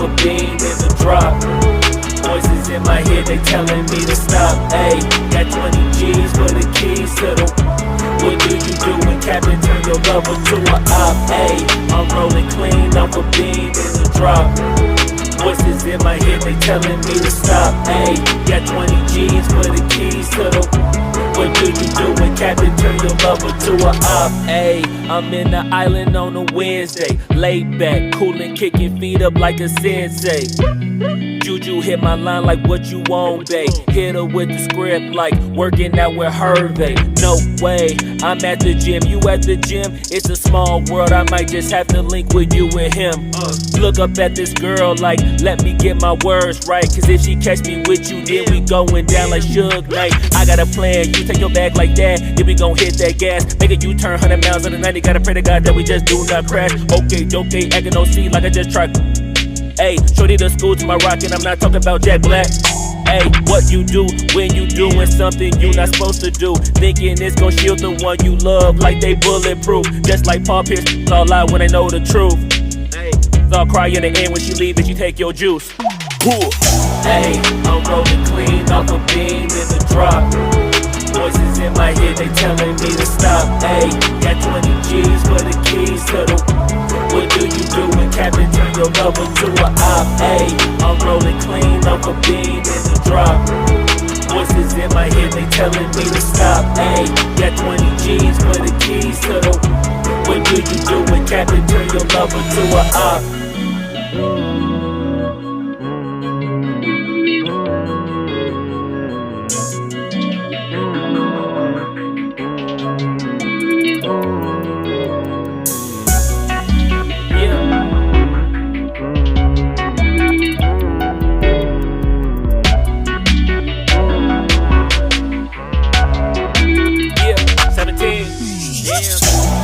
a bean in the drop. Voices in my head, they telling me to stop. Ayy, got 20 G's for the keys to the. What do you do when Captain turn your lover to a op? Ayy, I'm rolling clean off a bean in the drop. Voices in my head, they telling me to stop. Ayy, got 20 G's for the keys to the. What do you do when Captain turn your lover to a op? Ayy, I'm in the island on a Wednesday, laid back, coolin', kicking feet up like a sensei. Juju hit my line like what you want, babe. Hit her with the script like working out with Hervey. No way, I'm at the gym, you at the gym. It's a small world, I might just have to link with you and him. Look up at this girl like, let me get my words right. Cause if she catch me with you, then we going down like Suge Knight. I got a plan, you take your bag like that, then we gon' hit that gas. Make a U-turn 100 miles on the 90, gotta pray to God that we just do not crash. Okay, acting no C like I just tried. Ayy, shorty the school to my rocket, I'm not talking about Jack Black. Ayy, what you do when you doing something you not supposed to do? Thinking it's gon' shield the one you love like they bulletproof. Just like Paul Pierce, it's all lie when they know the truth. Ayy, so I'll cry in the end when she leave and she take your juice. Ayy, I'm rolling clean off a bean in the drop. Voices in my head, they telling me to stop. Ayy, got 20 G's for the keys to the. What do you do when Captain turn your lover to a op? Ayy, I'm rolling clean off a bean in the drop. Voices in my head, they telling me to stop. Ayy, got 20 G's for the keys to the. What do you do when Captain turn your lover to a op?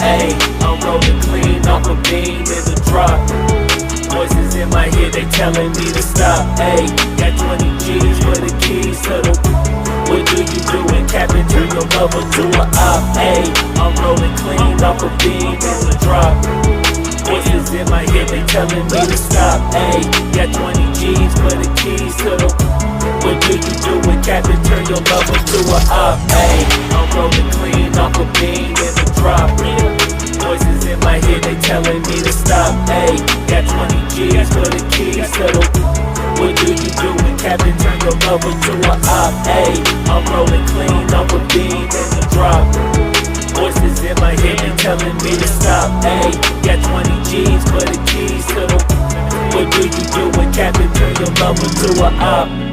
Ayy, I'm rolling clean off a bean in the drop. Voices in my head, they telling me to stop. Ayy, got 20 G's for the keys to the. What do you do when Captain turn your lover to a op? Ayy, I'm rolling clean off a bean in the drop. Voices in my head, they telling me to stop. Ayy, got 20 G's for the keys to the. What do you do when Captain turn your lover to a op? Ayy, I'm rolling clean off a bean in the drop. Voices in my head, they telling me to stop. Ayy, got 20 G's for the keys to the. What do you do when Captain turn your lover to a op? Ayy, I'm rolling clean off a bean in the drop. Voices in my head, they telling me to stop. Ayy, got 20 G's for the keys to the. What do you do when Captain turn your lover to a op?